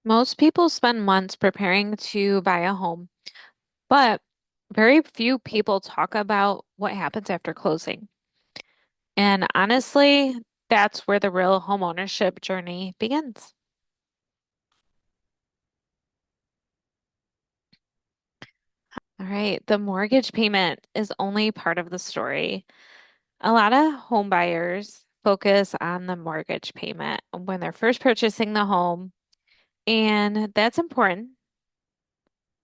Most people spend months preparing to buy a home, but very few people talk about what happens after closing. And honestly, that's where the real homeownership journey begins. All right, the mortgage payment is only part of the story. A lot of home buyers focus on the mortgage payment when they're first purchasing the home, and that's important,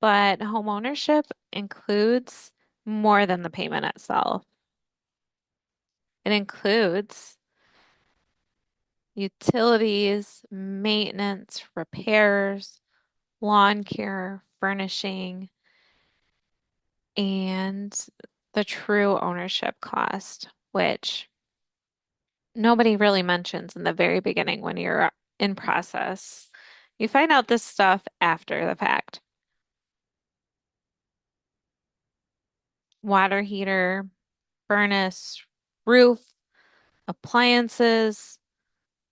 but homeownership includes more than the payment itself. It includes utilities, maintenance, repairs, lawn care, furnishing, and the true ownership cost, which nobody really mentions in the very beginning when you're in process. You find out this stuff after the fact. Water heater, furnace, roof, appliances,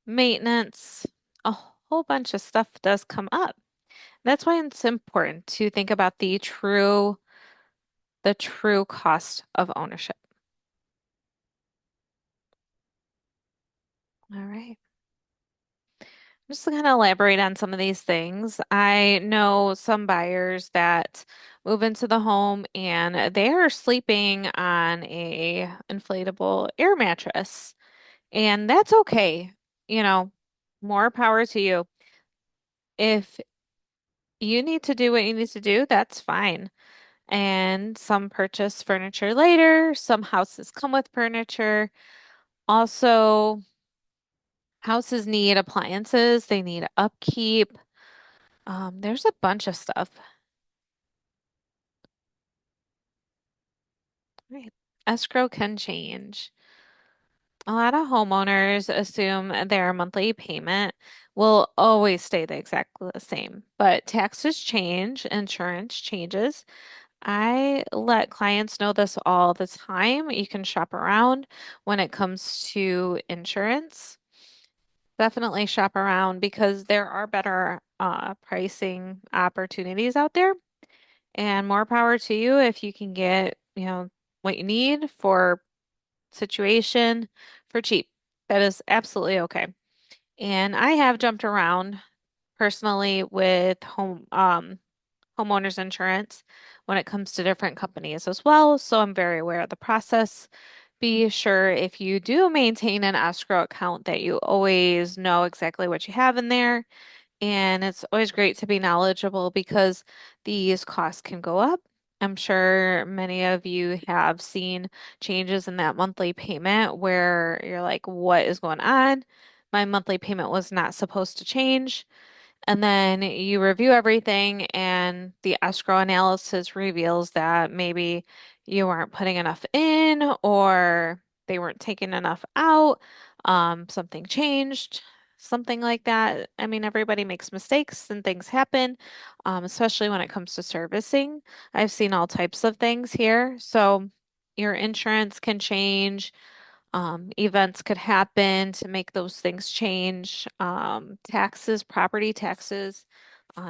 maintenance, a whole bunch of stuff does come up. That's why it's important to think about the true cost of ownership. All right. I'm just going to elaborate on some of these things. I know some buyers that move into the home and they are sleeping on a inflatable air mattress, and that's okay. You know, more power to you. If you need to do what you need to do, that's fine. And some purchase furniture later. Some houses come with furniture. Also, houses need appliances, they need upkeep. There's a bunch of stuff. Right. Escrow can change. A lot of homeowners assume their monthly payment will always stay the exactly the same, but taxes change, insurance changes. I let clients know this all the time. You can shop around when it comes to insurance. Definitely shop around because there are better pricing opportunities out there, and more power to you if you can get, what you need for situation for cheap. That is absolutely okay. And I have jumped around personally with homeowners insurance when it comes to different companies as well, so I'm very aware of the process. Be sure if you do maintain an escrow account that you always know exactly what you have in there. And it's always great to be knowledgeable because these costs can go up. I'm sure many of you have seen changes in that monthly payment where you're like, what is going on? My monthly payment was not supposed to change. And then you review everything, and the escrow analysis reveals that maybe you weren't putting enough in or they weren't taking enough out. Something changed, something like that. I mean, everybody makes mistakes and things happen, especially when it comes to servicing. I've seen all types of things here. So your insurance can change. Events could happen to make those things change. Taxes, property taxes,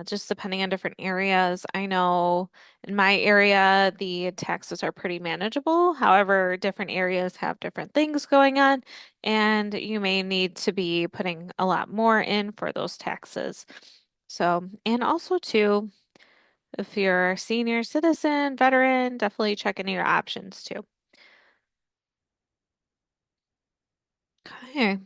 just depending on different areas. I know in my area, the taxes are pretty manageable. However, different areas have different things going on, and you may need to be putting a lot more in for those taxes. So, and also too, if you're a senior citizen, veteran, definitely check into your options too. Okay.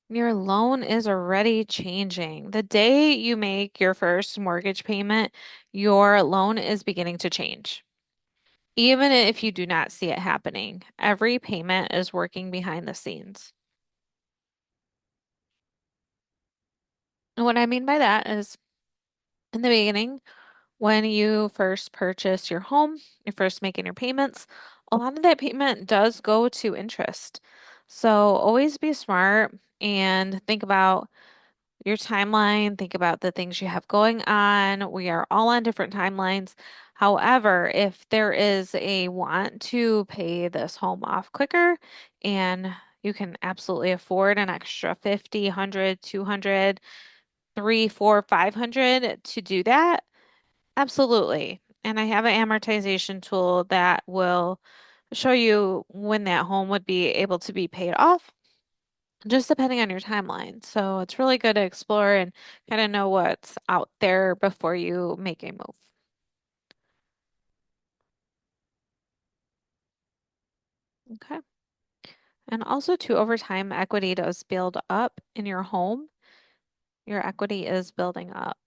Your loan is already changing. The day you make your first mortgage payment, your loan is beginning to change. Even if you do not see it happening, every payment is working behind the scenes. And what I mean by that is in the beginning, when you first purchase your home, you're first making your payments, a lot of that payment does go to interest. So always be smart and think about your timeline, think about the things you have going on. We are all on different timelines. However, if there is a want to pay this home off quicker and you can absolutely afford an extra 50, 100, 200, 3, 4, 500 to do that. Absolutely. And I have an amortization tool that will show you when that home would be able to be paid off, just depending on your timeline. So it's really good to explore and kind of know what's out there before you make a move. Okay. And also, too, over time, equity does build up in your home. Your equity is building up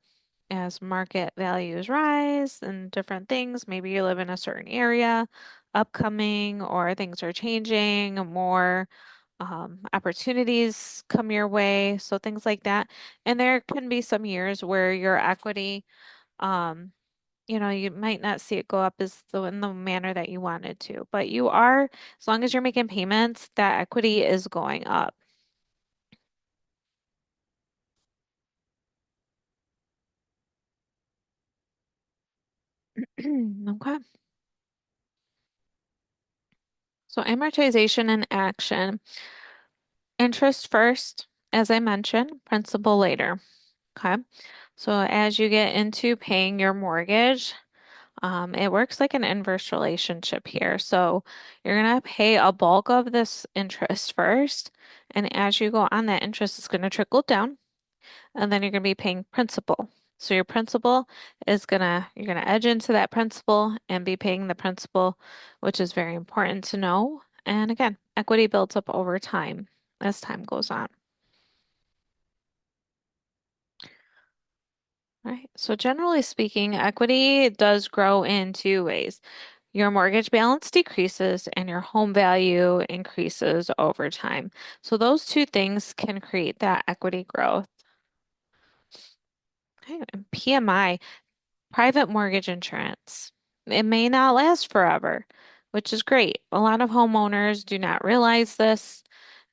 as market values rise and different things. Maybe you live in a certain area, upcoming, or things are changing, more opportunities come your way. So things like that. And there can be some years where your equity, um, you might not see it go up in the manner that you wanted to, but as long as you're making payments, that equity is going up. Okay. So amortization in action. Interest first, as I mentioned, principal later. Okay. So as you get into paying your mortgage, it works like an inverse relationship here. So you're going to pay a bulk of this interest first. And as you go on, that interest is going to trickle down. And then you're going to be paying principal. So your principal you're going to edge into that principal and be paying the principal, which is very important to know. And again, equity builds up over time as time goes on. Right. So generally speaking, equity does grow in two ways. Your mortgage balance decreases and your home value increases over time. So those two things can create that equity growth. Okay, and PMI, private mortgage insurance. It may not last forever, which is great. A lot of homeowners do not realize this.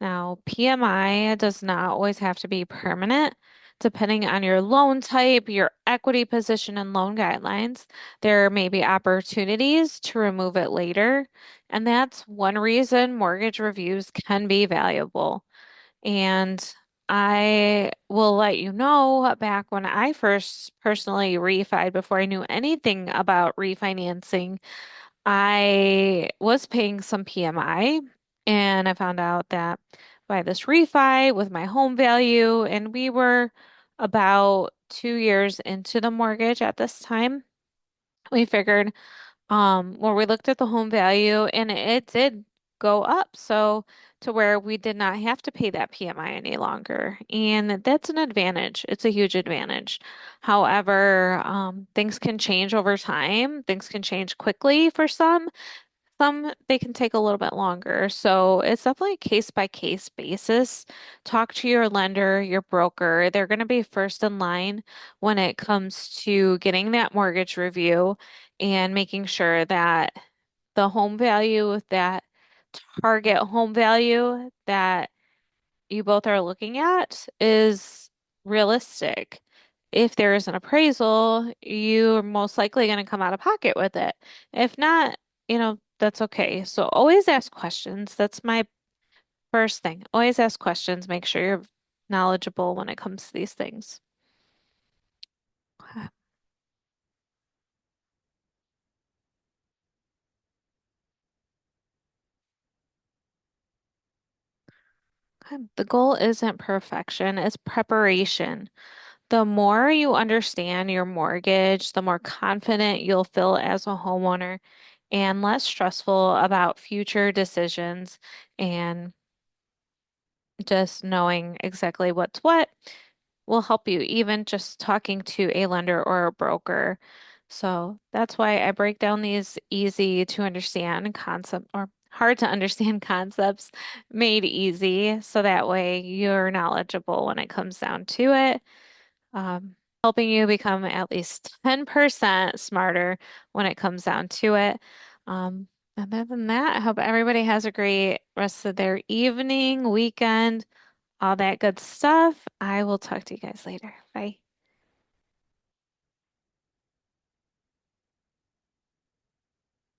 Now, PMI does not always have to be permanent. Depending on your loan type, your equity position, and loan guidelines, there may be opportunities to remove it later. And that's one reason mortgage reviews can be valuable. And I will let you know back when I first personally refied before I knew anything about refinancing, I was paying some PMI and I found out that by this refi with my home value, and we were about 2 years into the mortgage at this time, we figured where we looked at the home value and it did go up. So to where we did not have to pay that PMI any longer. And that's an advantage. It's a huge advantage. However, things can change over time. Things can change quickly for some. Some they can take a little bit longer. So it's definitely a case by case basis. Talk to your lender, your broker. They're going to be first in line when it comes to getting that mortgage review and making sure that the home value, that target home value that you both are looking at is realistic. If there is an appraisal, you're most likely going to come out of pocket with it. If not, that's okay. So always ask questions. That's my first thing. Always ask questions. Make sure you're knowledgeable when it comes to these things. Okay. Okay. The goal isn't perfection, it's preparation. The more you understand your mortgage, the more confident you'll feel as a homeowner and less stressful about future decisions and just knowing exactly what's what will help you, even just talking to a lender or a broker. So that's why I break down these easy to understand concept or hard to understand concepts made easy so that way you're knowledgeable when it comes down to it, helping you become at least 10% smarter when it comes down to it. Um, Other than that, I hope everybody has a great rest of their evening, weekend, all that good stuff. I will talk to you guys later. Bye.